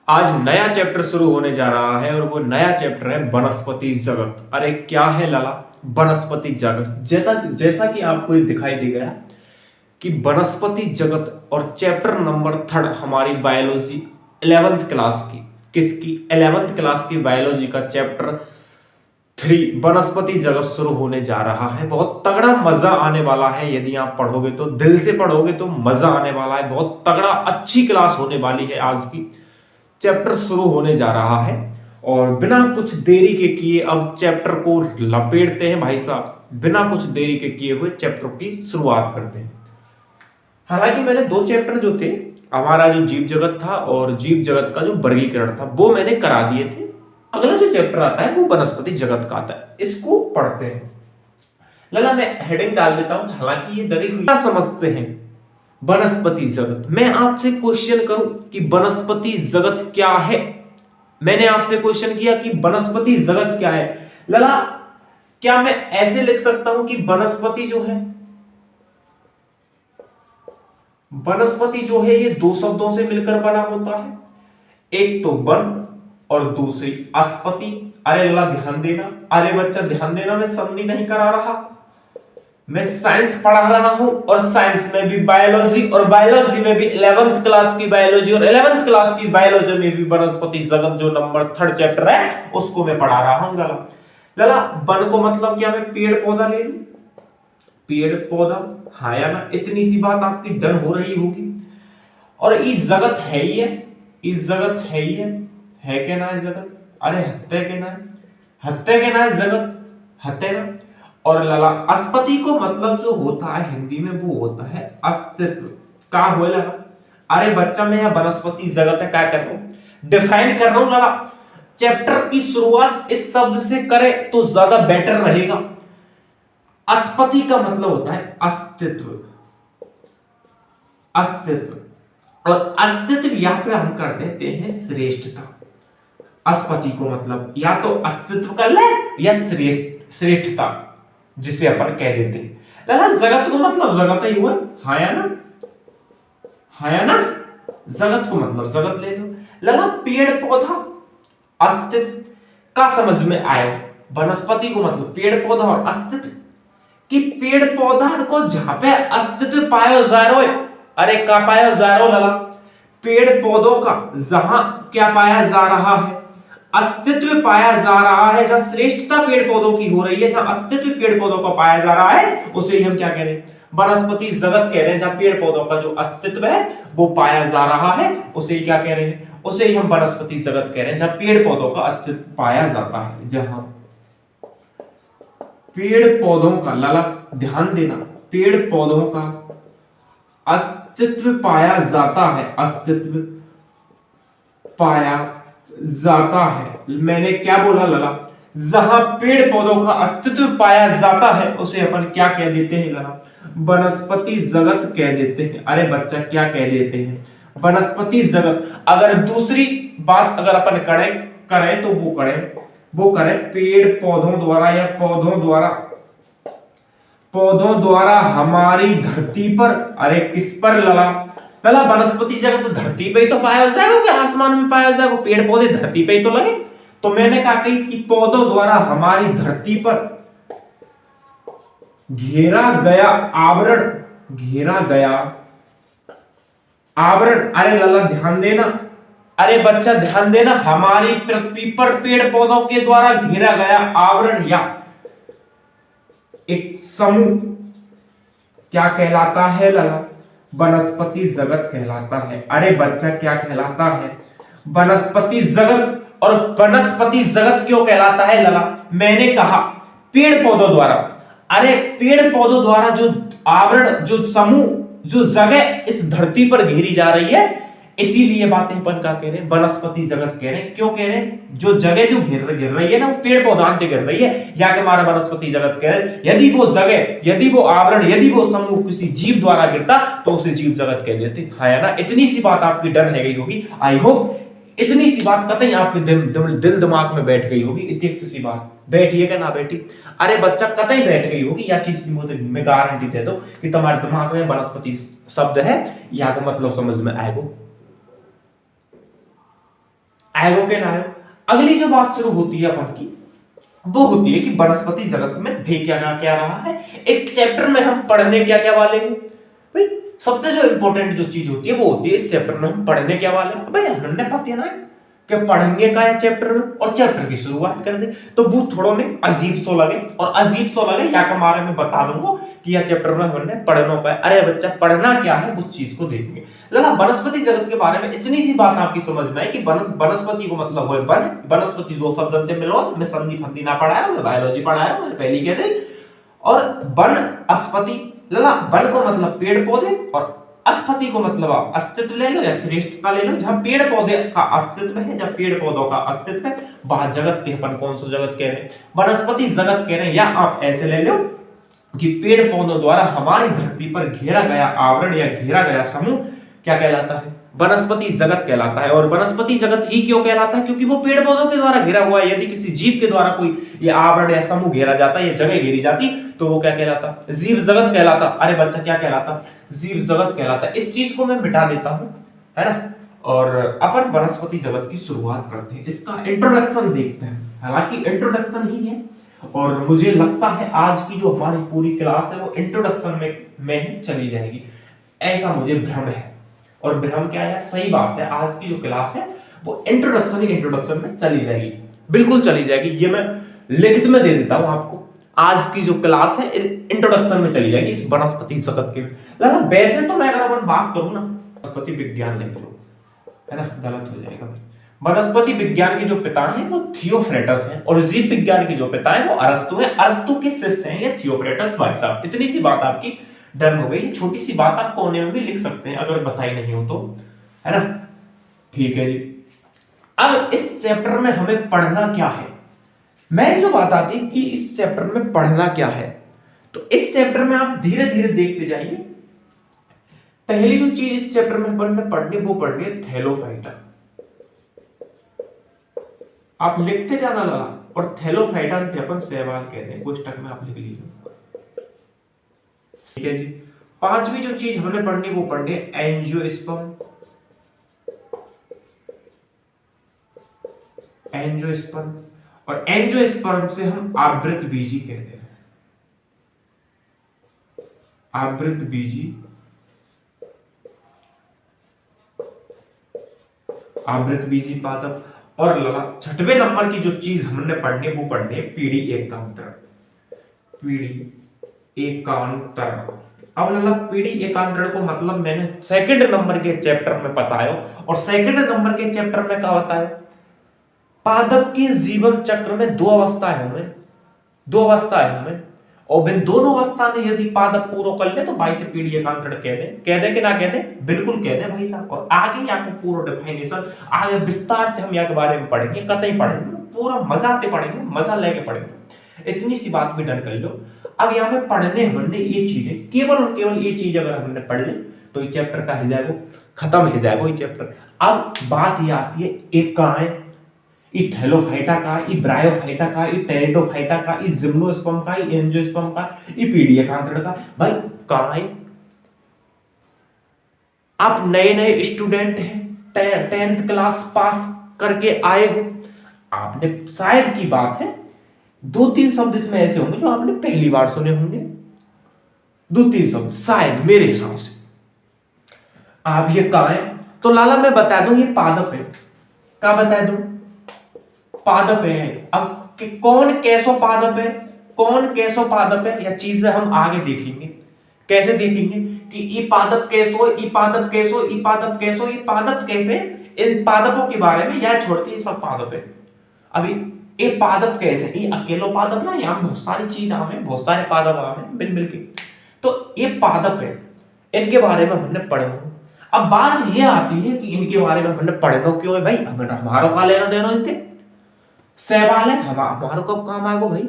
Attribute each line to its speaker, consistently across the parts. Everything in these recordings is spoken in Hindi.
Speaker 1: आज नया चैप्टर शुरू होने जा रहा है और वो नया चैप्टर है वनस्पति जगत। अरे क्या है लाला वनस्पति जगत। जैसा जैसा कि आपको ये दिखाई दे गया कि वनस्पति जगत और चैप्टर नंबर 3 हमारी बायोलॉजी 11th क्लास की, किसकी 11th क्लास की बायोलॉजी का चैप्टर 3 वनस्पति जगत शुरू होने जा रहा है। बहुत तगड़ा मजा आने वाला है। यदि आप पढ़ोगे तो दिल से पढ़ोगे तो मजा आने वाला है। बहुत तगड़ा अच्छी क्लास होने वाली है। आज की चैप्टर शुरू होने जा रहा है और बिना कुछ देरी के किए अब चैप्टर को लपेटते हैं भाई साहब। बिना कुछ देरी के किए हुए चैप्टर की शुरुआत करते हैं। हालांकि मैंने 2 चैप्टर जो थे, हमारा जो जीव जगत था और जीव जगत का जो वर्गीकरण था, वो मैंने करा दिए थे। अगला जो चैप्टर आता है वो वनस्पति जगत का आता है। इसको पढ़ते हैं। लला मैं हेडिंग डाल देता हूं, हालांकि ये डरी हुई। क्या समझते हैं वनस्पति जगत? मैं आपसे क्वेश्चन करूं कि वनस्पति जगत क्या है। मैंने आपसे क्वेश्चन किया कि वनस्पति जगत क्या है। लला क्या मैं ऐसे लिख सकता हूं कि वनस्पति जो है, वनस्पति जो है ये 2 शब्दों से मिलकर बना होता है। एक तो वन और दूसरी अस्पति। अरे लला ध्यान देना, अरे बच्चा ध्यान देना, मैं संधि नहीं करा रहा, मैं साइंस पढ़ा रहा हूं और साइंस में भी बायोलॉजी और बायोलॉजी में भी 11th क्लास की बायोलॉजी और 11th क्लास की बायोलॉजी में भी वनस्पति जगत जो नंबर 3 चैप्टर है उसको मैं पढ़ा रहा हूं। लला लला वन को मतलब क्या मैं पेड़ पौधा ले लूं? पेड़ पौधा, हाँ या ना? इतनी सी बात आपकी डन हो रही होगी। और इस जगत है ही है, इस जगत है ही है के ना इस जगत? अरे हत्या के ना, हत्या के ना इस जगत, हत्या ना। और लला अस्पति को मतलब जो होता है हिंदी में वो होता है अस्तित्व का हो लला। अरे बच्चा मैं यहां वनस्पति जगत है क्या कर रहा हूं, डिफाइन कर रहा हूं लला। चैप्टर की शुरुआत इस शब्द से करें तो ज्यादा बेटर रहेगा। अस्पति का मतलब होता है अस्तित्व, अस्तित्व। और अस्तित्व यहां पे हम कर देते हैं श्रेष्ठता। अस्पति को मतलब या तो अस्तित्व कर ले या श्रेष्ठता, जिसे अपन कह देते हैं। लला जगत को मतलब जगत ही हुआ, हाँ या ना? हाँ या ना? जगत को मतलब जगत ले लो। लला पेड़ पौधा अस्तित्व का समझ में आया। वनस्पति को मतलब पेड़ पौधा और अस्तित्व, कि पेड़ पौधा को जहां पे अस्तित्व पाया जा रहा है। अरे क्या पाया जा रहा हो लला? पेड़ पौधों का जहां क्या पाया जा रहा है, अस्तित्व पाया जा रहा है। जहां श्रेष्ठता पेड़ पौधों की हो रही है, जहां अस्तित्व पेड़ पौधों का पाया जा रहा है, उसे ही हम क्या कह रहे हैं? वनस्पति जगत कह रहे हैं। जहां पेड़ पौधों का जो अस्तित्व है वो पाया जा रहा है, उसे ही क्या कह रहे हैं? उसे ही हम वनस्पति जगत कह रहे हैं। जहां पेड़ पौधों का अस्तित्व पाया जाता है, जहां पेड़ पौधों का, लला ध्यान देना, पेड़ पौधों का अस्तित्व पाया जाता है, अस्तित्व पाया जाता है। मैंने क्या बोला लला? जहां पेड़ पौधों का अस्तित्व पाया जाता है उसे अपन क्या कह देते हैं लला? वनस्पति जगत कह देते हैं। अरे बच्चा क्या कह देते हैं? वनस्पति जगत। अगर दूसरी बात अगर अपन करें तो वो करें पेड़ पौधों द्वारा या पौधों द्वारा हमारी धरती पर। अरे किस पर लला? पहला वनस्पति जगत तो धरती पे ही तो पाया जाएगा कि आसमान में पाया जाएगा? पेड़ पौधे धरती पे ही तो लगे। तो मैंने कहा कि पौधों द्वारा हमारी धरती पर घेरा गया आवरण, घेरा गया आवरण। अरे लला ध्यान देना, अरे बच्चा ध्यान देना, हमारी पृथ्वी पर पेड़ पौधों के द्वारा घेरा गया आवरण या एक समूह क्या कहलाता है लला? वनस्पति जगत कहलाता है। अरे बच्चा क्या कहलाता है? वनस्पति जगत। और वनस्पति जगत क्यों कहलाता है लला? मैंने कहा पेड़ पौधों द्वारा। अरे पेड़ पौधों द्वारा जो आवरण, जो समूह, जो जगह इस धरती पर घेरी जा रही है, इसीलिए बातें अपन क्या कह रहे हैं? वनस्पति जगत कह रहे हैं। क्यों कह रहे हैं? जो जगह जो घिर रही है ना, वो पेड़ पौधा से घिर रही है, या कि हमारा वनस्पति जगत कह रहे हैं। यदि वो जगह, यदि वो आवरण, यदि वो समूह किसी जीव द्वारा गिरता तो उसे जीव जगत कह देते, है ना? इतनी सी बात आपकी डर है गई होगी। आई होप इतनी सी बात कतई आपके दिल दिमाग में बैठ गई होगी। इतनी सी बात बैठी है क्या ना बैठी? अरे बच्चा कतई बैठ गई होगी। या चीज की मुझे मैं गारंटी दे दो कि तुम्हारे दिमाग में वनस्पति शब्द है, या को मतलब समझ में आएगा। आयो के ना आयो। अगली जो बात शुरू होती है अपन की, वो होती है कि वनस्पति जगत में दे क्या क्या रहा है। इस चैप्टर में हम पढ़ने क्या क्या वाले हैं भाई। सबसे जो इंपॉर्टेंट जो चीज होती है वो होती है इस चैप्टर में हम पढ़ने क्या वाले हैं भाई। हमने पता है ना कि पढ़ेंगे क्या है चैप्टर में, और चैप्टर की शुरुआत कर दे तो वो थोड़ा ने अजीब सो लगे, और अजीब सो लगे या के बारे में बता दूंगा कि यह चैप्टर में हमने पढ़ना का है। अरे बच्चा पढ़ना क्या है उस चीज को देखेंगे। लला वनस्पति जगत के बारे में इतनी सी बात आपकी समझ में है कि वनस्पति को मतलब है वन, वनस्पति दो शब्द मिलो, मैं संधि फंधि ना पढ़ाया, मैं बायोलॉजी पढ़ाया, मैंने पहले कह दी। और वनस्पति लला, वन को मतलब पेड़ पौधे, और अस्पति को मतलब आप अस्तित्व ले लो या श्रेष्ठता ले लो। जहां पेड़ पौधे का अस्तित्व है, जहां पेड़ पौधों का अस्तित्व है, वहां जगत के अपन कौन सा जगत कह रहे हैं, वनस्पति जगत कह रहे हैं। या आप ऐसे ले लो कि पेड़ पौधों द्वारा हमारी धरती पर घेरा गया आवरण या घेरा गया समूह क्या कहलाता है, वनस्पति जगत कहलाता है। और वनस्पति जगत ही क्यों कहलाता है, क्योंकि वो पेड़ पौधों के द्वारा घिरा हुआ है। यदि किसी जीव के द्वारा कोई ये आवरण या समूह घेरा जाता, ये जगह घेरी जाती, तो वो क्या कहलाता, जीव जगत कहलाता। अरे बच्चा क्या कहलाता, जीव जगत कहलाता। इस चीज को मैं मिटा देता हूं, है ना, और अपन वनस्पति जगत की शुरुआत करते हैं। इसका इंट्रोडक्शन देखते हैं, हालांकि इंट्रोडक्शन ही है, और मुझे लगता है आज की जो हमारी पूरी क्लास है वो इंट्रोडक्शन में ही चली जाएगी, ऐसा मुझे भ्रम है। और भ्रम क्या है, सही बात है, आज की जो क्लास है वो इंट्रोडक्शन में चली जाएगी, बिल्कुल चली जाएगी। ये मैं लिखित में दे देता हूं आपको, आज की जो क्लास है इंट्रोडक्शन में चली जाएगी इस वनस्पति जगत के। लगा वैसे तो मैं अगर अपन बात करूं ना, वनस्पति विज्ञान लिख लो, है ना, गलत हो जाएगा। वनस्पति विज्ञान के जो पिता हैं वो थियोफ्रेटस हैं, और जीव विज्ञान के जो पिता हैं वो अरस्तु हैं। अरस्तु के शिष्य हैं ये थियोफ्रेटस भाई साहब। इतनी सी बात आपकी डन हो गई। ये छोटी सी बात आप कोने में भी लिख सकते हैं अगर बताई नहीं हो तो, है ना, ठीक है जी। अब इस चैप्टर में हमें पढ़ना क्या है, मैं जो बात आती कि इस चैप्टर में पढ़ना क्या है, तो इस चैप्टर में आप धीरे धीरे देखते जाइए। पहली जो चीज इस चैप्टर में अपन ने पढ़नी वो पढ़नी है थैलोफाइटा। आप लिखते जाना लगा, और थैलोफाइटा थे अपन शैवाल कहते हैं, कुछ टक में आप लिख लीजिए, ठीक है जी। पांचवी जो चीज हमने पढ़नी वो पढ़नी है एंजियोस्पर्म। एंजियोस्पर्म, और एंजियोस्पर्म से हम आवृत बीजी कहते हैं, आवृत बीजी, आवृत बीजी पादप। और लला छठवें नंबर की जो चीज हमने पढ़नी है वो पढ़नी है पीढ़ी एकांतरण। पीढ़ी एकांतरण, अब लला पीढ़ी एकांतरण को मतलब मैंने सेकंड नंबर के चैप्टर में बताया, और सेकंड नंबर के चैप्टर में क्या बताया, पादप के जीवन चक्र में दो अवस्थाएं हमें, दो अवस्थाएं हमें, और इन दोनों अवस्था ने यदि पादप पूरा कर ले तो भाई तो पीढ़ी एकांतरण कह दे कि ना कह दे, बिल्कुल कह दे भाई साहब। और आगे आपको पूरा डिफाइनेशन आगे विस्तार से हम यहाँ के बारे में पढ़ेंगे, कतई पढ़ेंगे, पूरा मजा आते पढ़ेंगे, मजा लेके पढ़ेंगे। इतनी सी बात भी डन कर लो। अब यहाँ पे पढ़ने हमने ये चीजें, केवल और केवल ये चीज अगर हमने पढ़ ले तो ये चैप्टर का हो जाएगा, खत्म हो जाएगा ये चैप्टर। अब बात ये आती है एक कहाँ है, ई थैलोफाइटा का, ई ब्रायोफाइटा का, ई टेरिडोफाइटा का, ई जिम्नोस्पर्म का, ई एंजियोस्पर्म का, ई पीढ़ी एकांतरण का। भाई कहाँ है? आप नए नए स्टूडेंट हैं, 10th क्लास पास करके आए हो, आपने शायद की बात है दो तीन शब्द इसमें ऐसे होंगे जो आपने पहली बार सुने होंगे, दो तीन शब्द शायद मेरे हिसाब से। आप ये कहाँ है? तो लाला मैं बता दूं ये पादप है। क्या बता दूं? पादप है। अब कि कौन कैसो पादप है, कौन कैसो पादप है, यह चीजें हम आगे देखेंगे। कैसे देखेंगे कि ये पादप कैसो, ये पादप कैसो, ये पादप कैसो, ये पादप कैसे, इन पादपों के बारे में यह छोड़ के ये सब पादप है। अभी ये पादप कैसे, ये अकेलो पादप ना, यहाँ बहुत सारी चीज आवे, बहुत सारे पादप आवे मिल मिल के, तो ये पादप है, इनके बारे में हमने पढ़ा। अब बात ये आती है कि इनके बारे में हमने पढ़ना क्यों है भाई, हमारा का लेना देना इनके, शैवाल है हमारा कब काम आएगा भाई,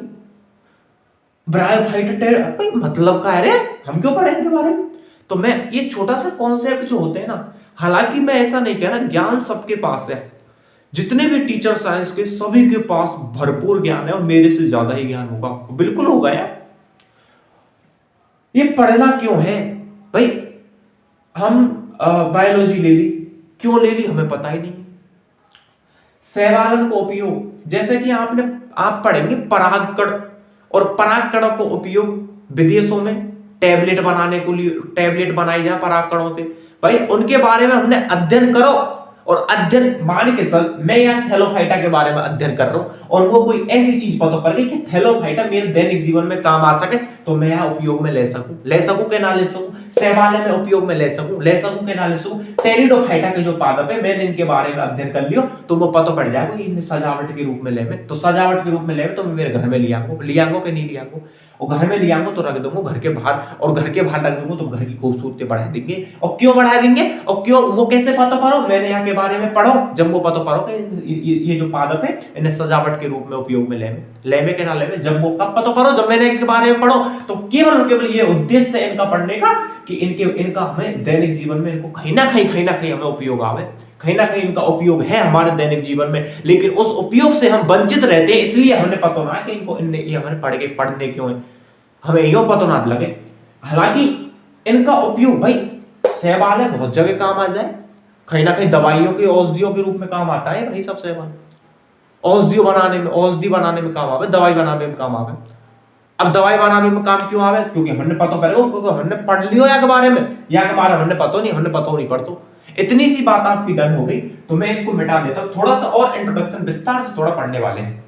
Speaker 1: ब्रायोफाइटा भाई मतलब का है रे, हम क्यों पढ़े इनके बारे में। तो मैं ये छोटा सा कॉन्सेप्ट जो होते हैं ना, हालांकि मैं ऐसा नहीं कह रहा ज्ञान सबके पास है, जितने भी टीचर साइंस के सभी के पास भरपूर ज्ञान है, और मेरे से ज्यादा ही ज्ञान होगा, बिल्कुल होगा यार। ये पढ़ना क्यों है भाई, हम बायोलॉजी ले ली, क्यों ले ली हमें पता ही नहीं। शैवालन को उपयोग, जैसे कि आप पढ़ेंगे परागकण, और परागकणों को उपयोग विदेशों में टैबलेट बनाने को लिए, टैबलेट बनाई जाए परागकणों के, भाई उनके बारे में हमने अध्ययन करो। और अध्ययन मान के चल, मैं यहाँ थैलोफाइटा के बारे में अध्ययन कर रहा हूँ और वो कोई ऐसी चीज पता पड़ गई कि थैलोफाइटा मेरे दैनिक जीवन में काम आ सके, तो मैं यहाँ उपयोग में ले सकूं के ना ले सकूं, शैवालन में उपयोग में ले सकूं के ना ले सकूं। टेरिडोफाइटा के जो पादप है, मैंने इनके बारे में अध्ययन कर लियो, तो वो पता पड़ जाएगा इन्हें सजावट के रूप में ले, तो सजावट के रूप में ले तो मैं मेरे घर में लियांगो के नहीं लियांगो, और घर में लियांगो तो रख दूंगा घर के बाहर, और घर के बाहर रख दूंगा तो घर की खूबसूरती बढ़ा देंगे। और क्यों बढ़ा देंगे, और क्यों, वो कैसे पता पढ़ो, मैंने यहाँ के बारे में पढ़ो, जब वो पता पढ़ो कि ये जो पादप है इन्हें सजावट के रूप में उपयोग में लेमे के ना लेमे, जब वो कब पता पढ़ो, जब मैंने इनके बारे में पढ़ो, तो केवल और केवल ये उद्देश्य है इनका पढ़ने का कि इनका हमें दैनिक जीवन में इनको कहीं ना कहीं हमें उपयोग आवे, कहीं ना कहीं इनका उपयोग है हमारे दैनिक जीवन में, लेकिन उस उपयोग से हम वंचित रहते हैं, इसलिए हमने पता ना कि इनको ये हमारे पढ़ने क्यों है, हमें यो पता ना लगे। हालांकि इनका उपयोग भाई शैवालन बहुत जगह काम आ जाए, कहीं ना कहीं दवाइयों के औषधियों के रूप में काम आता है भाई सब शैवालन, औषधि बनाने में काम आवे, दवाई बनाने में काम आवे। अब दवाई बनाने में काम क्यों आवे, क्योंकि हमने पता करेगा, क्योंकि हमने पढ़ लियो या के बारे में, या के बारे में हमने पता नहीं पढ़तो। इतनी सी बात आपकी डन हो गई, तो मैं इसको मिटा देता हूं, थोड़ा सा और इंट्रोडक्शन विस्तार से थोड़ा पढ़ने वाले हैं।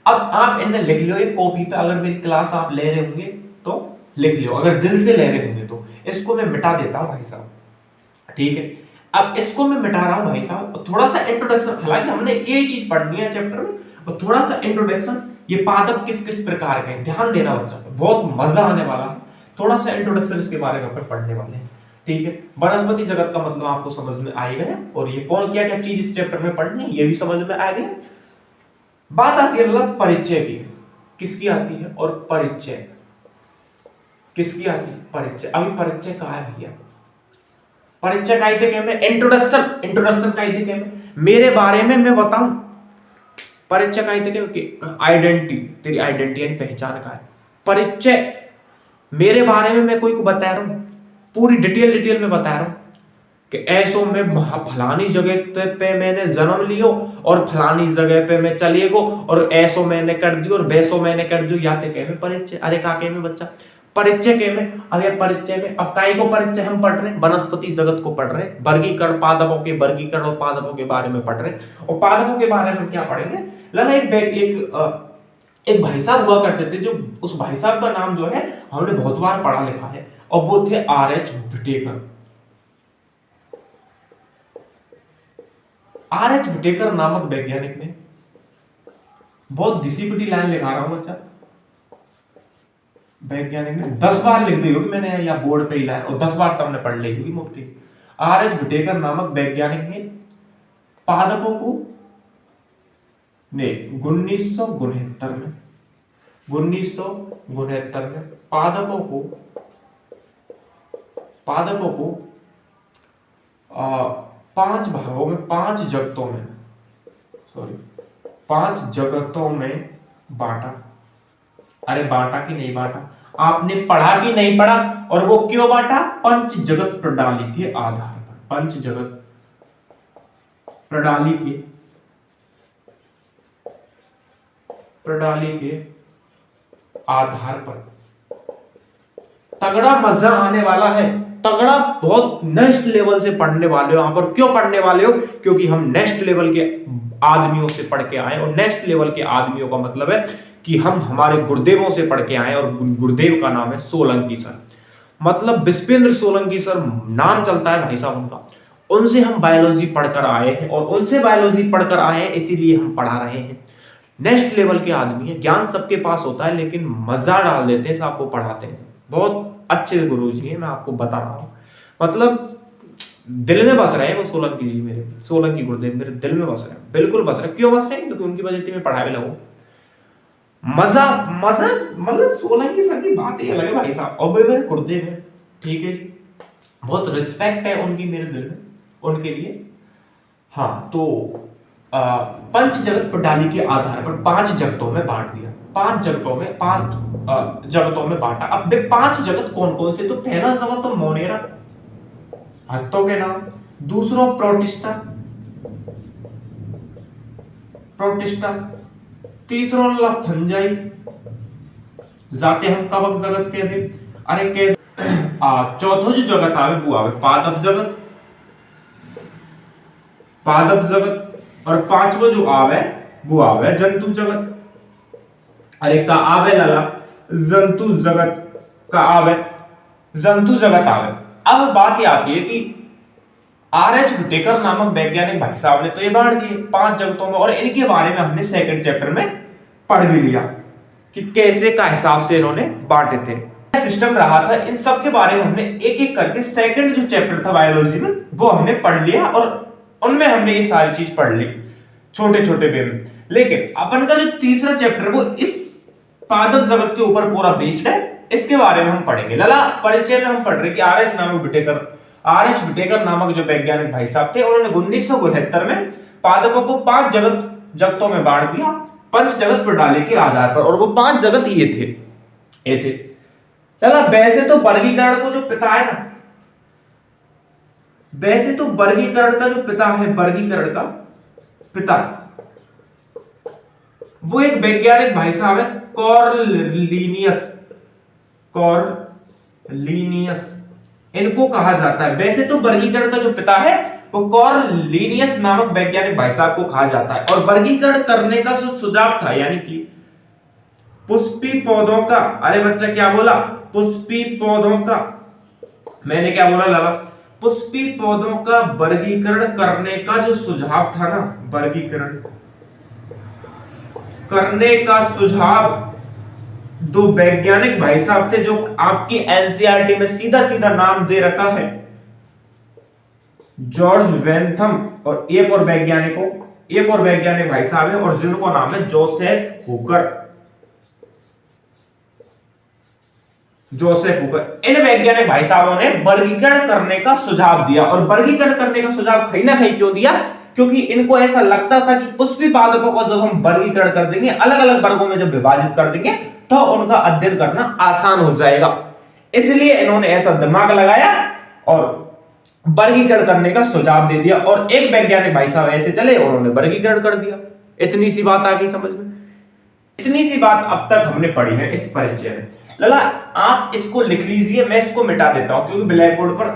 Speaker 1: अब आप इन्हें लिख लियो एक कॉपी पे, अगर मेरी क्लास आप ले रहे होंगे तो लिख लियो, अगर दिल से ले रहे होंगे तो। इसको मैं मिटा देता हूं भाई साहब, ठीक है। अब इसको मैं मिटा रहा हूं भाई साहब, थोड़ा सा इंट्रोडक्शन, हालांकि हमने ये चीज पढ़नी है चैप्टर में, और थोड़ा सा इंट्रोडक्शन, ये पादप किस किस प्रकार के हैं, ध्यान देना बच्चा, बहुत मजा आने वाला है। थोड़ा सा इंट्रोडक्शन इसके बारे में अपन पढ़ने वाले हैं, ठीक है। वनस्पति जगत का मतलब आपको समझ में आ गया, और ये कौन क्या क्या चीज इस चैप्टर में पढ़नी है ये भी समझ में आ गया। बात आती है मतलब परिचय की, किसकी आती है, और परिचय किसकी आती है, परिचय। अभी परिचय कहाँ है भैया, परिचय का थे मैं इंट्रोडक्शन का थे मैं, मेरे बारे में मैं बताऊं, परिचय का थे आइडेंटिटी, तेरी आइडेंटिटी यानी पहचान का है परिचय। मेरे बारे में मैं कोई को बता रहा हूं, पूरी डिटेल में बता रहा हूं कि ऐसो में फलानी जगह पे मैंने जन्म लियो, और फलानी जगह पे मैं चले गो, और ऐसो मैंने कर दियो, और वैसो मैंने कर दियो, या ते में परिचय। अरे का के में बच्चा, परिचय के में, अरे परिचय में अब काय को परिचय हम पढ़ रहे हैं, वनस्पति जगत को पढ़ रहे हैं, वर्गीकरण, पादपों के वर्गीकरण और पादपों के बारे में पढ़ रहे हैं। और पादपों के बारे में क्या पढ़ेंगे, लला एक भाई साहब हुआ करते थे, जो उस भाई साहब का नाम जो है हमने बहुत बार पढ़ा लिखा है, और वो थे R.H. विटेकर। R.H. विटेकर नामक वैज्ञानिक ने, बहुत घिसी पिटी लाइन लिखा रहा हूं बच्चा, वैज्ञानिक ने 10 बार लिख दी होगी मैंने, या बोर्ड पे ही लाइन, और 10 बार तब ने पढ़ ली होगी मुफ्ती। R.H. विटेकर नामक वैज्ञानिक ने पादपों को 1969 में पादपों को 5 भागों में, 5 जगतों में बांटा। अरे बांटा कि नहीं बांटा, आपने पढ़ा कि नहीं पढ़ा, और वो क्यों बांटा, पंच जगत प्रणाली के आधार पर, पंच जगत प्रणाली के आधार पर। तगड़ा मजा आने वाला है, तगड़ा, बहुत नेक्स्ट लेवल से पढ़ने वाले हो यहाँ पर। क्यों पढ़ने वाले हो, क्योंकि हम नेक्स्ट लेवल के आदमियों से पढ़ के आए, और नेक्स्ट लेवल के आदमियों का मतलब है कि हम हमारे गुरुदेवों से पढ़ के आए, और गुरुदेव का नाम है सोलंकी सर, मतलब विश्वेंद्र सोलंकी सर नाम चलता है भाई साहब उनका। उनसे हम बायोलॉजी पढ़कर आए हैं, और उनसे बायोलॉजी पढ़कर आए हैं, इसीलिए हम पढ़ा रहे हैं। नेक्स्ट लेवल के आदमी है, ज्ञान सबके पास होता है, लेकिन मजा डाल देते हैं, आपको पढ़ाते हैं। बहुत अच्छे गुरुजी हैं, मैं आपको बता रहा हूं, मतलब दिल में बस रहे हैं वो सोलंकी जी, मेरे सोलंकी गुरुदेव मेरे दिल में बस रहे हैं, बिल्कुल बस रहे हैं। क्यों बस रहे हैं, क्योंकि उनकी वजह से मैं पढ़ाई लगूं। मजा मतलब सोलंकी सर की बात ही अलग है भाई साहब, और मेरे गुरुदेव हैं, ठीक है जी, बहुत रिस्पेक्ट है उनकी मेरे दिल में, उनके लिए। हाँ, तो पंच जगत प्रणाली के आधार पर 5 जगतों में बांट दिया, 5 जगतों में बांटा। अब वे 5 जगत कौन कौन से, तो पहला जगत तो मोनेरा, हत्तों के नाम, दूसरा प्रोटिस्टा, प्रोटिस्टा, तीसरो लला फंजाई, जाते हम कवक जगत कह दे। अरे कह चौथो जो जगत आवे वो आवे पादप जगत, पादप जगत, और पांचवो जो आवे वो आवे जंतु जगत। अरे का आवे लाला जंतु जगत का आवे, जंतु जगत आवे। अब बात ये आती है कि आर.एच. हुटेकर नामक वैज्ञानिक भाई साहब ने तो ये बांट दिए 5 जगतों में, और इनके बारे में हमने सेकंड चैप्टर में पढ़ भी लिया कि कैसे का हिसाब से इन्होंने बांटे थे। सिस्टम रहा था, इन सब के बारे में हमने एक एक करके सेकंड जो चैप्टर था बायोलॉजी में वो हमने पढ़ लिया, और उनमें हमने ये सारी चीज पढ़ ली छोटे छोटे वे में। लेकिन अपन का जो तीसरा चैप्टर वो इस पादप जगत के ऊपर पूरा बेस्ड है, इसके बारे में हम पढ़ेंगे। लला परिचय में हम पढ़ रहे कि आर.एच. हुटेकर नामक जो वैज्ञानिक भाई साहब थे, उन्होंने 1969 में पादपों को 5 जगतों में बांट दिया पंच जगत प्रणाली के आधार पर, और वो 5 जगत ये थे। लला वैसे तो वर्गीकरण को जो पिता है ना, वैसे तो वर्गीकरण का जो पिता है, वर्गीकरण का पिता वो एक वैज्ञानिक भाई साहब है कॉर्लिनियस, इनको कहा जाता है। वैसे तो वर्गीकरण का जो पिता है वो कॉर्लिनियस नामक वैज्ञानिक भाई साहब को कहा जाता है। और वर्गीकरण करने का जो सुझाव था, यानी कि पुष्पी पौधों का, अरे बच्चा क्या बोला, पुष्पी पौधों का, मैंने क्या बोला लाला, पुष्पी पौधों का वर्गीकरण करने का जो सुझाव था ना, वर्गीकरण करने का सुझाव दो वैज्ञानिक भाई साहब थे जो आपकी एनसीईआरटी में सीधा सीधा नाम दे रखा है, जॉर्ज वेंथम, और एक और वैज्ञानिक भाई साहब है, और जिनको नाम है जोसेफ हुकर। इन वैज्ञानिक भाई साहबों ने वर्गीकरण करने का सुझाव दिया। और वर्गीकरण करने का सुझाव कहीं ना कहीं क्यों दिया, क्योंकि इनको ऐसा लगता था कि पुष्पी पादपों को जब हम वर्गीकरण कर देंगे, अलग अलग वर्गों में जब विभाजित कर देंगे, तो उनका अध्ययन करना आसान हो जाएगा। इसलिए इन्होंने ऐसा दिमाग लगाया और वर्गीकरण करने का सुझाव दे दिया, और एक वैज्ञानिक भाई साहब ऐसे चले, उन्होंने वर्गीकरण कर दिया। इतनी सी बात आ गई समझ में। इतनी सी बात अब तक हमने पढ़ी है इस परिचय में। लला आप इसको लिख लीजिए, मैं इसको मिटा देता हूं क्योंकि ब्लैक बोर्ड पर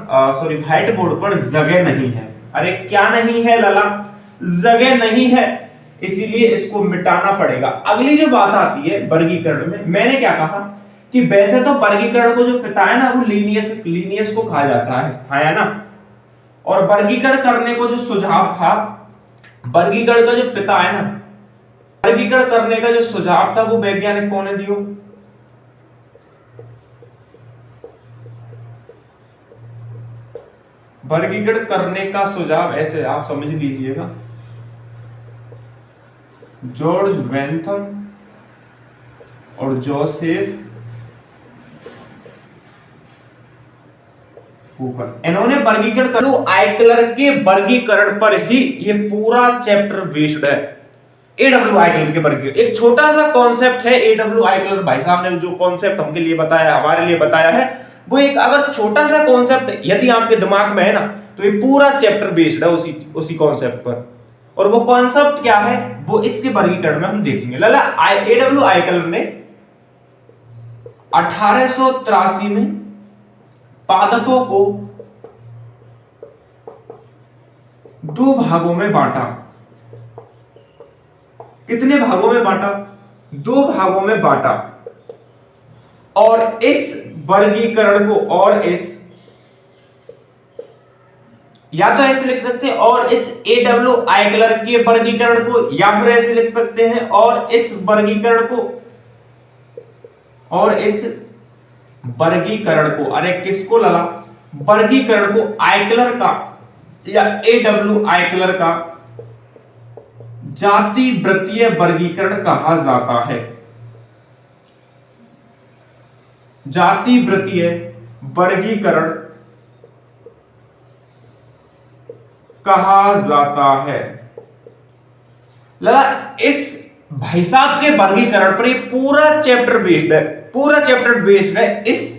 Speaker 1: व्हाइट बोर्ड पर जगह नहीं है। अरे क्या नहीं है लला, जगह नहीं है, इसीलिए इसको मिटाना पड़ेगा। अगली जो बात आती है वर्गीकरण में, मैंने क्या कहा कि वैसे तो वर्गीकरण को जो पिता है ना वो लीनियस को कहा जाता है ना, और वर्गीकरण करने को जो सुझाव था, वर्गीकरण का जो पिता है ना, वर्गीकरण करने का जो सुझाव था वो वैज्ञानिक कौन ने दिया, वर्गीकरण करने का सुझाव ऐसे आप समझ लीजिएगा, जॉर्ज वेंथम और जोसेफ हुकर। इन्होंने वर्गीकरण आइकलर के वर्गीकरण पर ही ये पूरा चैप्टर बेस्ड है। एडब्ल्यू आइकलर के वर्गीकरण एक छोटा सा कॉन्सेप्ट है। एडब्ल्यू आइकलर भाई साहब ने जो कॉन्सेप्ट हमके लिए बताया, हमारे लिए बताया है, वो एक अगर छोटा सा कॉन्सेप्ट यदि आपके दिमाग में है ना, तो ये पूरा चैप्टर बेस्ड है उसी कॉन्सेप्ट पर। और वो कॉन्सेप्ट क्या है वो इसके वर्गीकरण में हम देखेंगे। लला एडब्ल्यू आइकलर ने 1883 में पादपों को 2 भागों में बांटा। कितने भागों में बांटा? 2 भागों में बांटा। और इस वर्गीकरण को, और इस, या तो ऐसे लिख सकते हैं और इस एडब्ल्यू आइकलर के वर्गीकरण को, या फिर ऐसे लिख सकते हैं और इस वर्गीकरण को, और इस वर्गीकरण को, अरे किसको लला, वर्गीकरण को आइकलर का या एडब्ल्यू आइकलर का जाति वृत्तीय वर्गीकरण कहा जाता है। जाति वृत्तीय वर्गीकरण कहा जाता है। लगा इस भाई साहब के वर्गीकरण पर ये पूरा चैप्टर बेस्ड है, पूरा चैप्टर बेस्ड है इस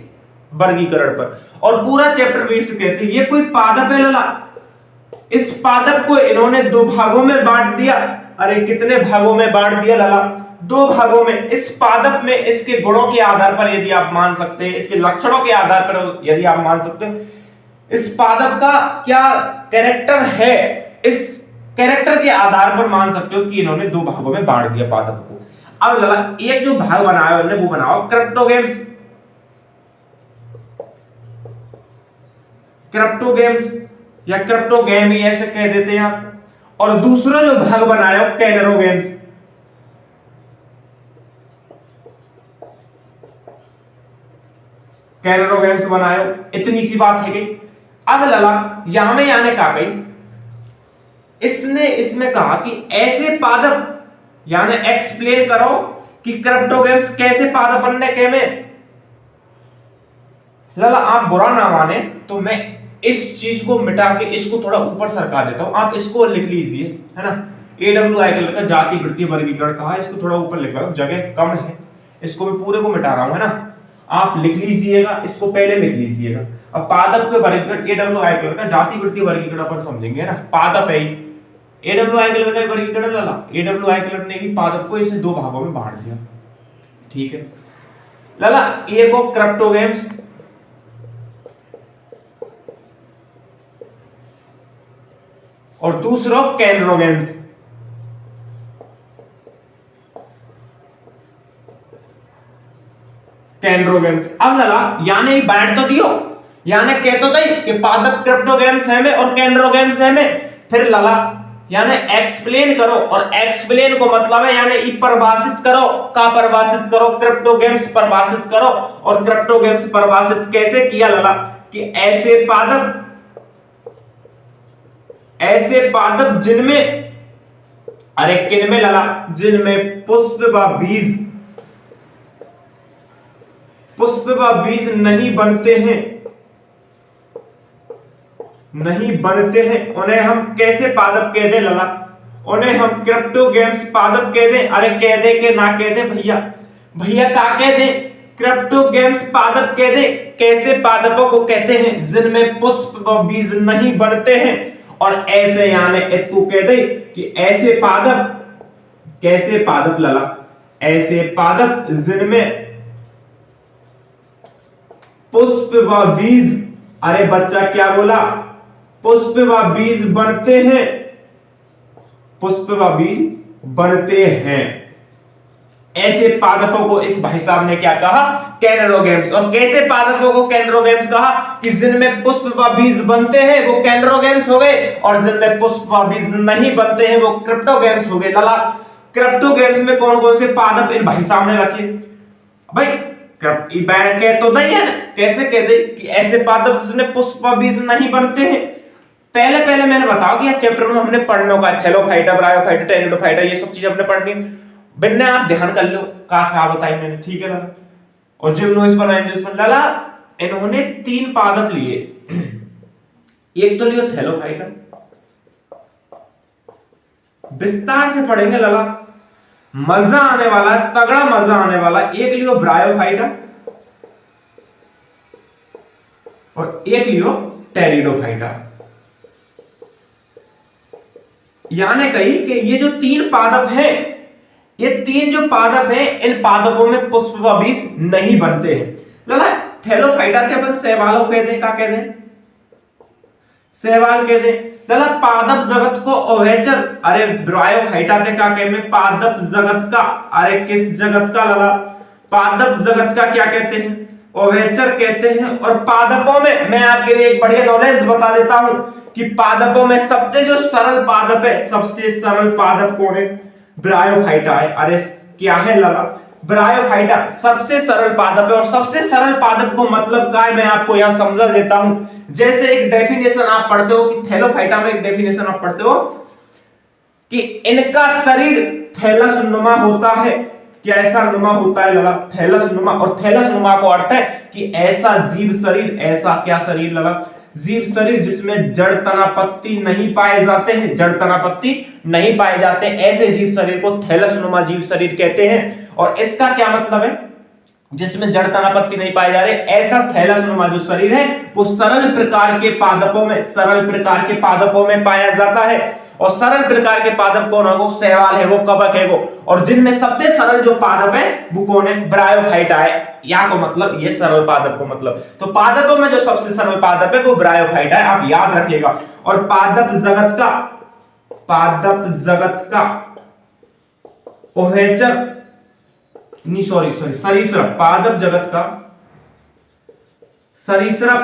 Speaker 1: वर्गीकरण पर। और पूरा चैप्टर बेस्ड कैसे, ये कोई पादप है लला, इस पादप को इन्होंने 2 भागों में बांट दिया अरे कितने भागों में बांट दिया लाला? 2 भागों में। इस पादप में इसके गुणों के आधार पर यदि आप मान सकते हैं, इसके लक्षणों के आधार पर यदि आप मान सकते हैं, इस पादप का क्या कैरेक्टर है, इस कैरेक्टर के आधार पर मान सकते हो कि इन्होंने 2 भागों में बांट दिया पादप को। अब लाला एक जो भाग बनाया उन्होंने वो बनाओ क्रिप्टोगेम्स, क्रिप्टोगेम्स या क्रिप्टोगेम ही ऐसे कह देते हैं आप। और दूसरा जो भाग बनाया कैनरोगेम्स, कैनरोगेम्स बनायो। इतनी सी बात है गई। अब लाला यहां में याने कहा गई, इसने इसमें कहा कि ऐसे पादप यानी एक्सप्लेन करो कि क्रिप्टोगेम्स कैसे पादप बनने के में। लाला आप बुरा ना माने तो मैं इस चीज को मिटा के इसको थोड़ा ऊपर सरका देता हूं, आप इसको लिख लीजिए, है ना। AWI कलर का जाति वृत्ति वर्गीकरण कहा, इसको थोड़ा ऊपर लिख रहा हूं, जगह कम है, इसको मैं पूरे को मिटा रहा हूं, है ना। आप लिख लीजिएगा, इसको पहले लिख लीजिएगा। अब पादप के वर्गीकरण AWI कलर का जाति वृत्ति वर्गीकरण अपन समझेंगे ना। पादप है AWI कलर का वर्गीकरण लाला, AWI कलर ने ही पादप को इसे 2 भागों में बांट दिया, ठीक है लाला। एक हो क्रिप्टोगेम्स और दूसरा कैनरोगेम्स। कैनरोगेम्स अब लाला यानी बांट तो दियो, यानी कह तो दई कि पादप क्रिप्टोगेम्स है में और कैनरोगेम्स है में, फिर लाला यानी एक्सप्लेन करो। और एक्सप्लेन को मतलब है यानी परिभाषित करो, का परिभाषित करो, क्रिप्टोगेम्स परिभाषित करो। और क्रिप्टोगेम्स परिभाषित कैसे किया लाला कि ऐसे पादप जिनमें, अरे किनमें लाला, जिनमें पुष्प व बीज नहीं बनते हैं, उन्हें हम कैसे पादप कह दें लाला? उन्हें हम क्रिप्टोगेम्स पादप कह दें। अरे कह दे के ना कह दे भैया का कह दे? क्रिप्टोगेम्स पादप कह दे। कैसे पादपों को कहते हैं? जिनमें पुष्प व बीज नहीं बनते हैं। और ऐसे यानी तू कह दे कि ऐसे पादप, कैसे पादप लाला? ऐसे पादप जिनमें पुष्प व बीज, अरे बच्चा क्या बोला? पुष्प व बीज बनते हैं, पुष्प व बीज बनते हैं। ऐसे पादपों को इस भाई साहब ने क्या कहा? कैनरोगेम्स। और कैसे पादपों को कैनरोगेम्स कहा कि जिनमें पुष्प व बीज बनते हैं वो कैनरोगेम्स हो गए, और जिनमें पुष्प व बीज नहीं बनते हैं वो क्रिप्टोगेम्स हो गए। लाला क्रिप्टोगेम्स में कौन कौन से पादप इन भाई साहब ने रखे? भाई कह तो दई है, कैसे कह दे कि ऐसे पादप जिनमें पुष्प व बीज नहीं बनते हैं। पहले मैंने बताओ कि चैप्टर में हमने पढ़ने का थैलोफाइटा, ब्रायोफाइटा, टेरिडोफाइटा, ये सब चीजें हमने पढ़नी। बिन्ने आप ध्यान कर लो क्या बताई मैंने, ठीक है ना। और जिम्नोस्पर्म एंजियोस्पर्म लाला इन्होंने 3 पादप लिए। एक तो लियो थैलोफाइटा, विस्तार से पढ़ेंगे लाला, मजा आने वाला है, तगड़ा मजा आने वाला। एक लियो ब्रायोफाइटा और एक लियो टेरिडोफाइटा। यानी कही कि ये जो 3 पादप हैं, ये 3 जो पादप हैं, इन पादपों में पुष्प व बीज नहीं बनते हैं। लाला थैलोफाइटा थे अपन शैवालों कह दें, क्या कह दें? शैवाल कह दें। लाला पादप जगत को ओवेचर, अरे ब्रायोफाइटा थे क्या कह में? पादप जगत का, अरे किस जगत का लाला? पादप जगत का क्या कहते हैं? ओवेचर कहते हैं। और पादपों में मैं आपके लिए एक बढ़िया नॉलेज बता देता हूं कि पादपों में सबसे जो सरल पादप है, सबसे सरल पादप कौन है? ब्रायोफाइटा है। अरे क्या है लाला? ब्रायोफाइटा सबसे सरल पादप है। और सबसे सरल पादप को मतलब क्या है मैं आपको यहां समझा देता हूं। जैसे एक डेफिनेशन आप पढ़ते हो कि थैलोफाइटा में एक डेफिनेशन आप पढ़ते हो कि इनका शरीर थैलस नुमा होता है। कैसा नुमा होता है लाला? थैलस नुमा। और थैलस नुमा को अर्थ है कि ऐसा जीव शरीर, ऐसा क्या शरीर लाला? जीव शरीर जिसमें जड़ तना पत्ती नहीं पाए जाते हैं, जड़ तना पत्ती नहीं पाए जाते, ऐसे जीव शरीर को थैलस नुमा जीव शरीर कहते हैं। और इसका क्या मतलब है? जिसमें जड़ तना पत्ती नहीं पाए जा रहे, ऐसा थैलस नुमा जो शरीर है वो सरल प्रकार के पादपों में, सरल प्रकार के पादपों में पाया जाता है। और सरल प्रकार के पादप कौन होगा? शैवाल है, वो कवक है वो। और जिनमें सबसे सरल जो पादप है वो कौन है? ब्रायोफाइटा है। या को मतलब ये सरल पादप को मतलब, तो पादपों में जो सबसे सरल पादप है वो ब्रायोफाइटा है, आप याद रखिएगा। और पादप जगत का उभयचर नहीं सॉरी सरीसृप, पादप जगत का सरीसृप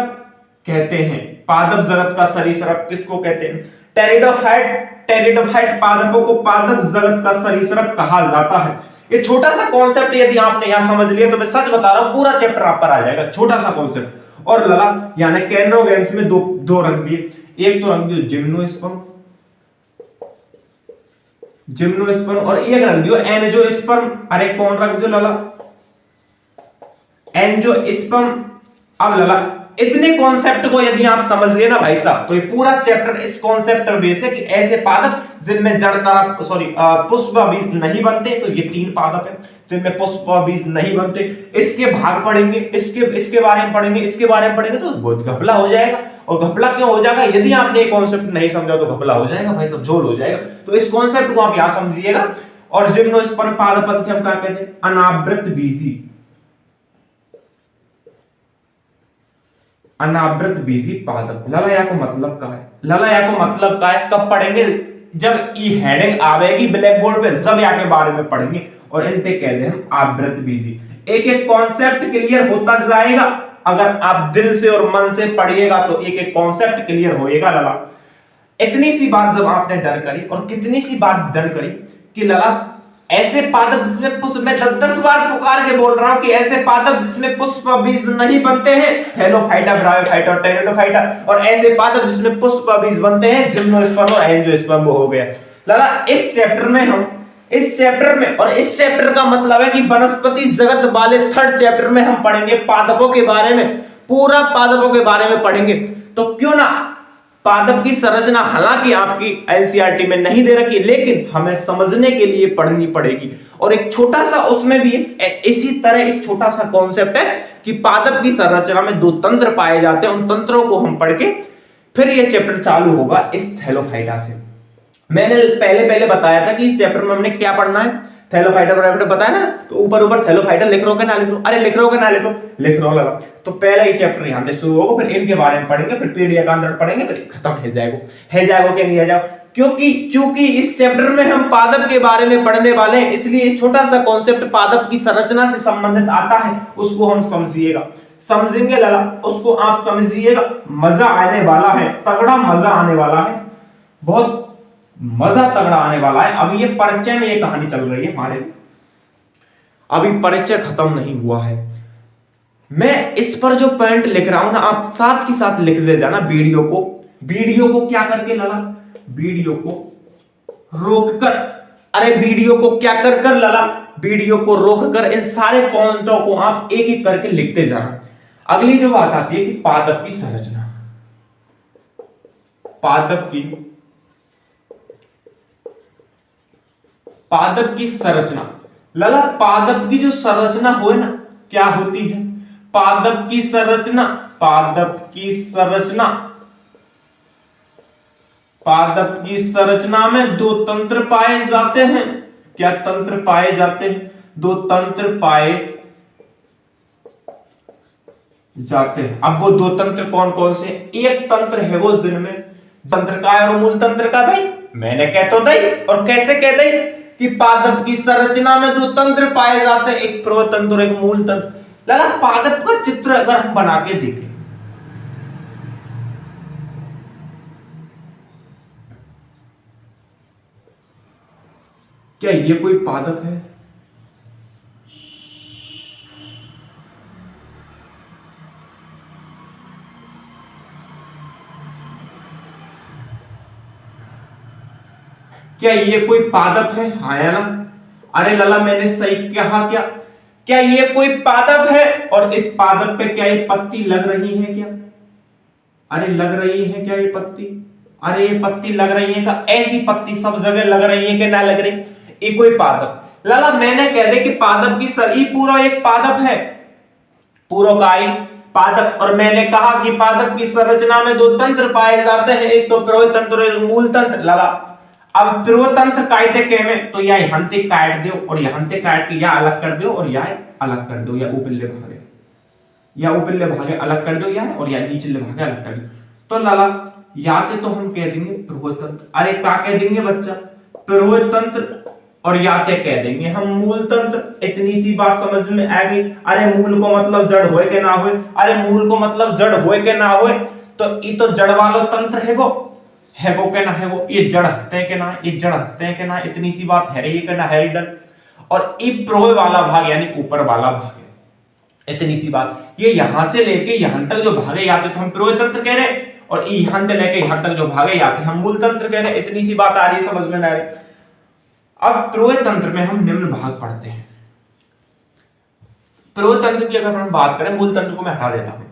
Speaker 1: कहते हैं। पादप जगत का सरीसृप किसको कहते हैं? टेरिडोफाइट पादपों को पादप जगत का सरीसृप कहा जाता है। ये छोटा सा कॉन्सेप्ट यदि आपने यहां समझ लिया तो मैं सच बता रहा हूं पूरा चैप्टर आप पर आ जाएगा, छोटा सा कॉन्सेप्ट। और लला यानी कैनरोगेम्स में दो रंग दिए, एक तो रंग दियो जिम्नोस्पर्म और एक रंग दियो एंजियोस्पर्म। अरे कौन रंग दियो लला? एंजियोस्पर्म। अब लला इतने कॉन्सेप्ट को यदि आप समझ लिए ना भाई साहब, तो ये पूरा चैप्टर इस कॉन्सेप्ट पर बेस है कि ऐसे पादप जिनमें पुष्प बीज नहीं बनते, तो ये 3 पादप है जिनमें पुष्प बीज नहीं बनते। इसके भाग पढ़ेंगे, इसके बारे में पढ़ेंगे, इसके बारे में पढ़ेंगे तो बहुत घपला हो जाएगा। और घपला क्यों हो जाएगा? यदि आपने ये कॉन्सेप्ट नहीं समझा तो घपला हो जाएगा भाई साहब, झोल हो जाएगा। तो इस कॉन्सेप्ट को आप यहां समझिएगा। और जिम्नोस्पर्म पादप हम क्या कहते हैं? अनावृत बीजी पादप। ललाया को मतलब का है? ललाया को मतलब का है कब पढ़ेंगे? जब ई हेडिंग आवेगी ब्लैक बोर्ड पे, जब या के बारे में पढ़ेंगे। और इनते कहते हैं आवृत बीजी। एक एक कॉन्सेप्ट क्लियर होता जाएगा। अगर आप दिल से और मन से पढ़िएगा तो एक एक कॉन्सेप्ट क्लियर होएगा। लला इतनी सी बात जब आपने डर करी, और कितनी सी बात डर करी कि लला ऐसे पादप जिसमें पुष्प, मैं 10 बार पुकार के बोल रहा हूं कि ऐसे पादप जिसमें पुष्प बीज नहीं बनते हैं, थैलोफाइटा, ब्रायोफाइटा और टेरिडोफाइटा। और ऐसे पादप जिसमें पुष्प बीज बनते हैं, जिम्नोस्पर्म और एंजियोस्पर्म हो गया। लला इस चैप्टर में और इस चैप्टर का मतलब है कि वनस्पति जगत वाले 3rd चैप्टर में हम पढ़ेंगे पादपों के बारे में, पूरा पादपों के बारे में पढ़ेंगे। तो क्यों ना पादप की संरचना हालांकि आपकी एनसीईआरटी में नहीं दे रखी, लेकिन हमें समझने के लिए पढ़नी पड़ेगी। और एक छोटा सा उसमें भी इसी तरह एक छोटा सा कॉन्सेप्ट है कि पादप की संरचना में 2 तंत्र पाए जाते हैं। उन तंत्रों को हम पढ़ के फिर ये चैप्टर चालू होगा इस थैलोफाइटा से। मैंने पहले बताया था कि इस चैप्टर में हमने क्या पढ़ना है, थैलोफाइटा ब्रायोफाइटा बताया ना। तो ऊपर थैलोफाइटा लिख रहे हो कि ना लिख रहे हो? अरे लिख रहे हो कि ना लिख रहे हो लगा। तो पहला ही चैप्टर यहां से शुरू होगा, फिर इनके बारे में पढ़ेंगे, फिर पीढ़ी का अंदर पढ़ेंगे, फिर खत्म हो जाएगा कि नहीं हो जाएगा। क्योंकि इस चैप्टर में हम पादप के बारे में पढ़ने वाले हैं, इसलिए छोटा सा कॉन्सेप्ट पादप की संरचना से संबंधित आता है, उसको हम समझेंगे लला, उसको आप समझिएगा। मजा आने वाला है, तगड़ा मजा आने वाला है, बहुत मजा तगड़ा आने वाला है। अभी ये परिचय में ये कहानी चल रही है हमारे, अभी परिचय खत्म नहीं हुआ है। मैं इस पर जो पॉइंट लिख रहा हूं ना, आप साथ के साथ लिख दे जाना। वीडियो को क्या करके लला? वीडियो को रोककर, अरे वीडियो को क्या कर लला? वीडियो को रोककर इन सारे पॉइंटों को आप एक एक करके लिखते जाना। अगली जो बात आती है कि पादप की संरचना, पादप की संरचना लला, पादप की जो संरचना हो ना, क्या होती है? पादप की संरचना में 2 तंत्र पाए जाते हैं। क्या तंत्र पाए जाते हैं? 2 तंत्र पाए जाते हैं। अब वो 2 तंत्र कौन कौन से? एक तंत्र है वो जिनमें तंत्र का और मूल तंत्र का। भाई मैंने कह तो दई, और कैसे कह दई कि पादप की संरचना में 2 तंत्र पाए जाते हैं, एक प्रोतंत्र और एक मूल तंत्र। लगा पादप का चित्र अगर हम बना के देखें, क्या ये कोई पादप है? क्या ये कोई पादप है? हाँ या ना? अरे लला मैंने सही कहा क्या ये कोई पादप है? और इस पादप पे क्या ये पत्ती लग रही है क्या? अरे लग रही है क्या ये पत्ती? अरे ये पत्ती लग रही है क्या? ऐसी पत्ती सब जगह लग रही है कि ना लग रही? ये कोई पादप। लला मैंने कह दे कि पादप की सही पूरा एक पादप है, पूर्वकाई पादप। और मैंने कहा कि पादप की संरचना में 2 तंत्र पाए जाते हैं, एक तो प्रोतंत्र और एक मूल तंत्र। लला अब पूर्वतंत्र कायते के में तो या यहाँ ते काट दो और यहाँ ते काट के या अलग कर दो और या अलग कर दो, या ऊपरले भागे या ऊपरले भागे अलग कर दो या और या नीचले भागे अलग कर दो। तो लाला याते तो हम कह देंगे पूर्वतंत्र, अरे क्या कह देंगे बच्चा, पूर्वतंत्र और याते कह देंगे हम मूल तंत्र। इतनी सी बात समझ में आ गई। अरे मूल को मतलब जड़ होए के ना होए, अरे मूल को मतलब जड़ होए के ना होए, तो ये तो जड़ वालो तंत्र है वो के ना है वो, ये जड़ हत्ते के ना, ये जड़ हत्ते के ना, इतनी सी बात है ये करना है डन। और ये प्रोय वाला भाग यानी ऊपर वाला भाग है, इतनी सी बात। ये यहां से लेके यहां तक जो भागे आते तो हम प्रोय तंत्र कह रहे, और यहां से लेके यहां तक जो भागे आते हम मूल तंत्र कह रहे। इतनी सी बात आ रही है, समझ में ना आ रही। अब प्रोय तंत्र में हम निम्न भाग पढ़ते हैं। प्रोय तंत्र की अगर हम बात करें, मूल तंत्र को मैं हटा देता हूं,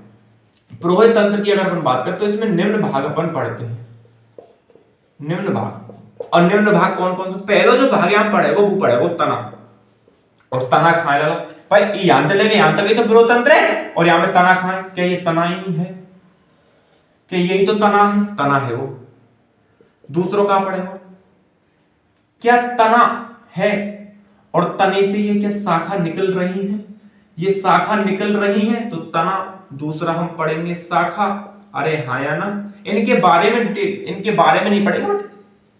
Speaker 1: प्रोय तंत्र की अगर हम बात करें तो इसमें निम्न भाग अपन पढ़ते हैं, निम्न भाग। और निम्न भाग कौन कौन से, पहला जो भाग यहां पढ़े वो पढ़े वो तना, और तना खाए लो भाई, यहां से लेके यहां तक ये तो प्रोय तंत्र है, और यहां पे तना खाए, क्या ये तना ही है, क्या यही तो तना है, तना है वो। दूसरों का पढ़े हो, क्या तना है और तने से ये क्या शाखा निकल रही है, ये शाखा निकल रही है तो तना। दूसरा हम पढ़ेंगे शाखा, अरे हाँ या ना, इनके बारे में नहीं पढ़ेगा, बट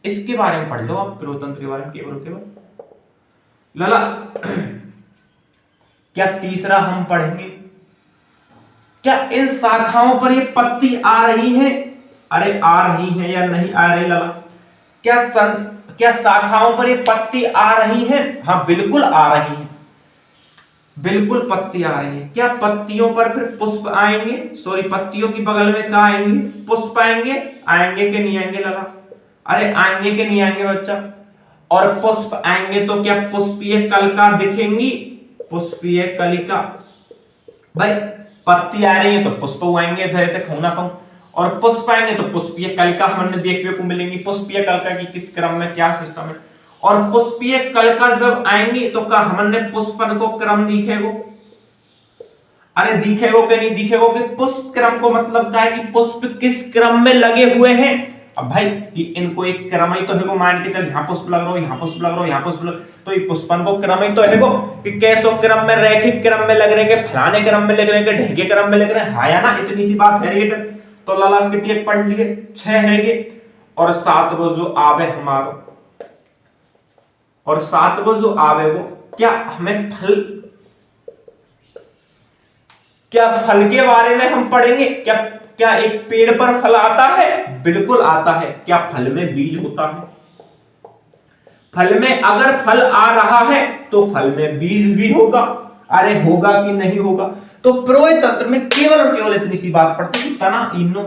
Speaker 1: इसके बारे में पढ़ लो आप, प्रोतंत्र के बारे में केवल लाला। क्या तीसरा हम पढ़ेंगे, क्या इन शाखाओं पर ये पत्ती आ रही है, अरे आ रही है या नहीं आ रही लाला, क्या शाखाओं पर ये पत्ती आ रही है, हाँ बिल्कुल आ रही है, बिल्कुल पत्ती आ रही है। क्या पत्तियों पर फिर पुष्प आएंगे, सॉरी पत्तियों की बगल में क्या आएंगे, पुष्प आएंगे, आएंगे कि नहीं आएंगे लाला, अरे आएंगे कि नहीं आएंगे बच्चा। और पुष्प आएंगे तो क्या पुष्पीय कलिका दिखेंगी, पुष्पीय कलिका, भाई पत्ती आ रही है तो पुष्प आएंगे, धैर्य तक होना कहूं, और पुष्प आएंगे तो पुष्पीय कलिका हमने देखने को मिलेंगी। पुष्पीय कलिका की किस क्रम में क्या सिस्टम है, और पुष्पीय कलिका जब आएंगी तो क्या हमने पुष्पन को क्रम दिखेगो, अरे दिखेगो कि नहीं दिखेगो, कि पुष्प क्रम को मतलब क्या है कि पुष्प किस क्रम में लगे हुए हैं। अब भाई इनको एक क्रम ही तो है, मान के चल यहाँ पुष्प लग रहा हो, यहाँ पुष्प लग रहा हो, यहाँ पुष्प लग, तो ये पुष्पन को क्रम ही तो है कि कैसो क्रम में, रैखिक क्रम में लग रहे हैं, फलाने क्रम में लग रहे हैं, ढेके क्रम में लग रहे हैं, हाँ या ना, इतनी सी बात है। तो लाला कितने पढ़ लिए, 6 है ये, और 7 वो जो आवे हमारो, और 7 वो जो आवे वो क्या हमें फल, क्या फल के बारे में हम पढ़ेंगे, क्या एक पेड़ पर फल आता है, बिल्कुल आता है। क्या फल में बीज होता है, फल में अगर फल आ रहा है तो फल में बीज भी होगा, अरे होगा कि नहीं होगा। तो प्रोय तंत्र में केवल और केवल इतनी सी बात पड़ती है, तना इनो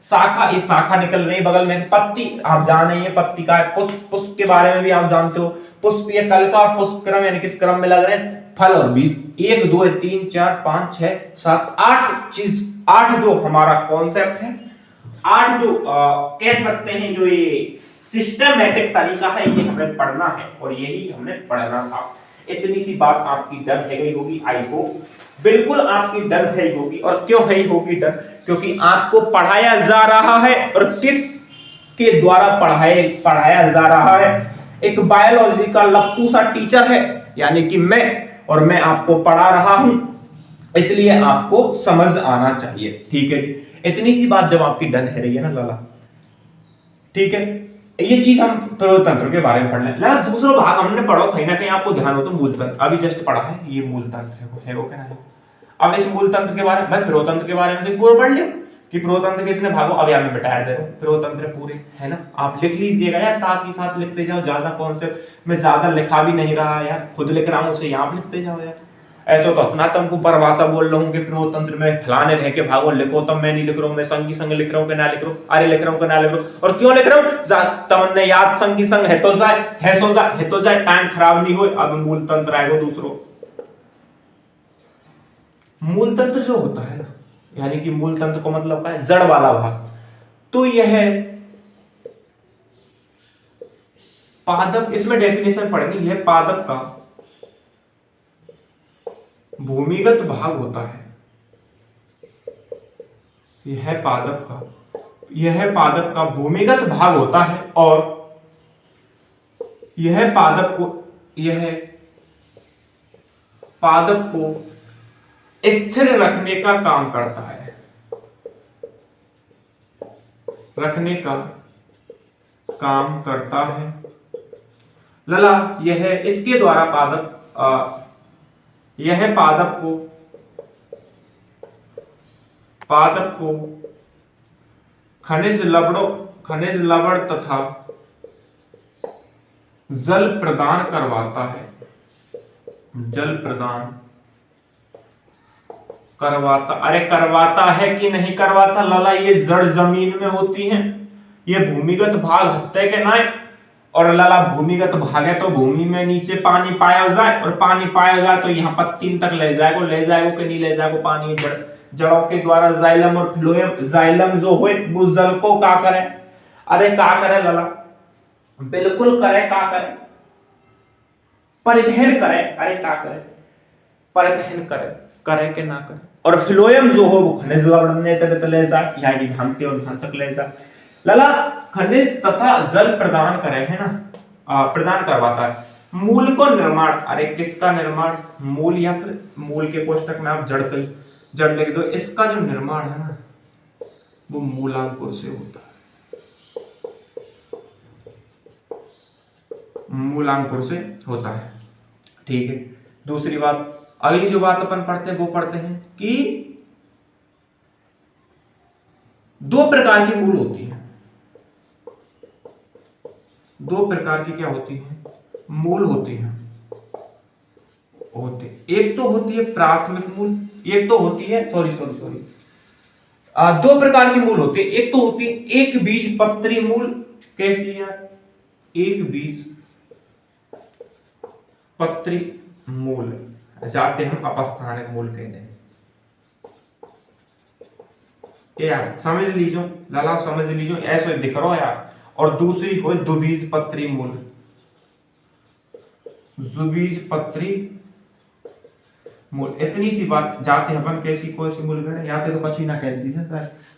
Speaker 1: शाखा, ये शाखा निकल रही बगल में, पत्ती आप जान रही है, पत्ती का पुष्प के बारे में भी आप जानते हो, पुष्पीय कलिका और पुष्प क्रम यानी किस क्रम में लग रहे हैं, फल और बीज। 1 2 3 4 5 6 7 8 चीज, 8 जो हमारा कॉन्सेप्ट है, 8 जो कह सकते हैं जो ये सिस्टमैटिक तरीका है, ये हमें पढ़ना है और यही हमने पढ़ना था। इतनी सी बात आपकी डन है गई होगी, आई होप बिल्कुल आपकी डन है होगी। और क्यों है होगी डन, क्योंकि आपको पढ़ाया जा रहा है, और किस के द्वारा पढ़ाया जा रहा है, एक बायोलॉजी का लप्पू सा टीचर है यानी कि मैं, और मैं आपको पढ़ा रहा हूं, इसलिए आपको समझ आना चाहिए, ठीक है जी। इतनी सी बात जब आपकी डन है रही है ना लाला, ठीक है, ये चीज हम तंत्र के बारे में पढ़ लें। लाला दूसरा भाग हमने पढ़ो, कहीं ना कहीं आपको ध्यान हो तो मूल तंत्र, अभी जस्ट पढ़ा है, ये मूल तंत्र है वो क्या है। अब इस मूल तंत्र के बारे में, भाई प्रोतंत्र के बारे में तो पूरा पढ़ लियो कि प्रोतंत्र के इतने भागों, अब यहाँ मैं बता दे रहा हूँ, प्रोतंत्र पूरे है ना, आप लिख लीजिएगा यार, साथ ही साथ लिखते जाओ, ज्यादा कॉन्सेप्ट में ज्यादा लिखा भी नहीं रहा यार, खुद लिख रहा हूँ उसे यहाँ पे लिखते जाओ यार। ऐसा तो अपना तुमको परिभाषा बोल रहा हूँ कि प्रोतंत्र में फलाने रह के भागो लिखो, तब मैं नहीं लिख रहा हूँ, मैं संगी संग लिख रहा हूँ कि ना लिख रहा हूँ, अरे लिख रहा हूँ कि ना लिख रहा हूँ, और क्यों लिख रहा हूँ, तुमने याद संगी संग है तो जाए, टाइम खराब नहीं हो। अब मूल तंत्र आएगा दूसरो, मूल तंत्र जो होता है ना, यानी कि मूल तंत्र को मतलब क्या है, जड़ वाला भाग, तो यह पादप, इसमें डेफिनेशन पढ़ेंगे, यह पादप का भूमिगत भाग होता है, यह पादप का भूमिगत भाग होता है, और यह पादप को स्थिर रखने का काम करता है, रखने का काम करता है। लला यह इसके द्वारा यह पादप को खनिज लवण तथा जल प्रदान करवाता है, जल प्रदान करवाता। अरे करवाता है कि नहीं करवाता लाला? ये जड़ जमीन में होती हैं, ये भूमिगत भाग हत्ते के नाय। और लाला भूमिगत भाग है तो भूमि में नीचे पानी पाया जाए, और पानी पाया जाए तो यहाँ पत्तीन तक ले जाएगो कि नहीं ले जाएगो पानी। जड़ों के द्वारा जाइलम और फ्लोएम, जाइलम जो हो वो जल को का करे? अरे का करे लाला? बिल्कुल करे, का करे? परिवहन करे। अरे का करे? परिवहन करे के ना करे। और फ्लोएम जो हो वो खनिज लवण तक ले जा, यानी भांति और भां तक ले जा। लाला खनिज तथा जल प्रदान करे है ना, प्रदान करवाता है। मूल को निर्माण, अरे किसका निर्माण? मूल, या फिर मूल के कोष्टक में आप जड़ लिख दो। इसका जो निर्माण है ना वो मूलांकुर से होता है, मूलांकुर से होता है। ठीक है। दूसरी बात, अगली जो बात अपन पढ़ते हैं वो पढ़ते हैं कि दो प्रकार की मूल होती है। दो प्रकार की क्या होती है? मूल होती है। एक तो होती है प्राथमिक मूल, एक तो होती है दो प्रकार की मूल होती है। एक तो होती है एक बीजपत्री मूल। कैसी है? एक बीजपत्री मूल जाते हम अपस्थानिक मूल कहते हैं। यार समझ लीजिए लाला, समझ लीजिए, ऐसे दिख रहा यार। और दूसरी हो द्विबीजपत्री मूल। द्विबीजपत्री मूल, इतनी सी बात जाते अपन कैसी कोई सी मूल गणे याते तो कछी ना कह दी से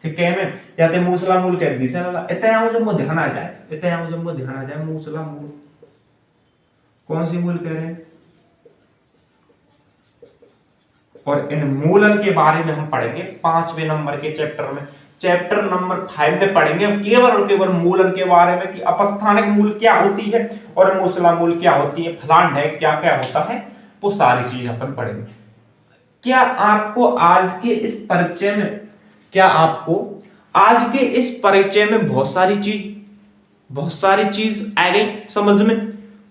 Speaker 1: कि के में याते मूसला मूल कह दी से लाला। इतने आओ जब मुझे ध्यान आ जाए, मूसला मूल कौन सी मूल कह रहे हैं? और इन मूलन के बारे में हम पढ़ेंगे 5वें नंबर के चैप्टर में, चैप्टर नंबर 5 में पढ़ेंगे हम केवल और केवल मूलन के बारे में कि अपस्थानिक मूल क्या होती है और मूसला मूल क्या होती है, फलांड है क्या क्या होता है, वो सारी चीज अपन पढ़ेंगे। क्या आपको आज के इस परिचय में बहुत सारी चीज आ गई समझ में,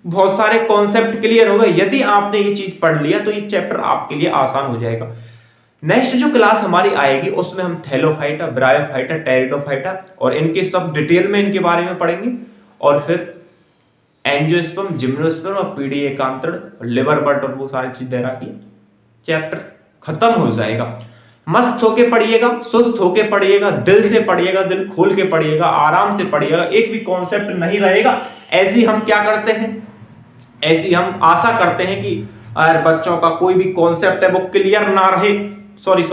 Speaker 1: बहुत सारे कॉन्सेप्ट क्लियर हो गए। यदि आपने ये चीज पढ़ लिया तो ये चैप्टर आपके लिए आसान हो जाएगा। नेक्स्ट जो क्लास हमारी आएगी उसमें हम थैलोफाइटा, ब्रायोफाइटा, टेरिडोफाइटा और इनके सब डिटेल में इनके बारे में पढ़ेंगे। और फिर एंजियोस्पर्म, जिम्नोस्पर्म और पीढ़ी एकांतरण, लिवर बट और वो सारी चीज दे रखी है। चैप्टर खत्म हो जाएगा। मस्त होके पढ़िएगा, सुस्त होके पढ़िएगा, दिल से पढ़िएगा, दिल खोल के पढ़िएगा, आराम से पढ़िएगा, एक भी कॉन्सेप्ट नहीं रहेगा। ऐसी हम क्या करते हैं, ऐसी हम आशा करते हैं कि अगर बच्चों का कोई भी कॉन्सेप्ट है वो क्लियर ना रहे, सॉरी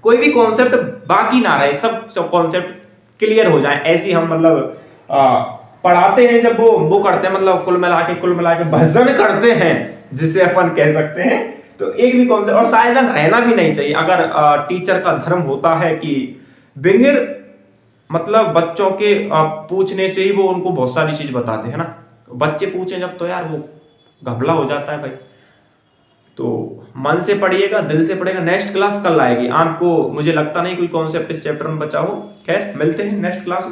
Speaker 1: कोई भी कॉन्सेप्ट बाकी ना रहे, सब कॉन्सेप्ट क्लियर हो जाए, ऐसी हम मतलब पढ़ाते हैं। जब वो करते हैं मतलब कुल मिला के भजन करते हैं जिसे अपन कह सकते हैं, तो एक भी कॉन्सेप्ट और शायद रहना भी नहीं चाहिए। अगर टीचर का धर्म होता है कि बिंगिर मतलब बच्चों के पूछने से ही वो उनको बहुत सारी चीज बताते हैं ना, बच्चे पूछें जब तो यार वो घबला हो जाता है भाई। तो मन से पढ़िएगा, दिल से पढ़िएगा। नेक्स्ट क्लास कल आएगी, आपको मुझे लगता नहीं कोई कॉन्सेप्ट इस चैप्टर में बचा हो। खैर मिलते हैं नेक्स्ट क्लास में।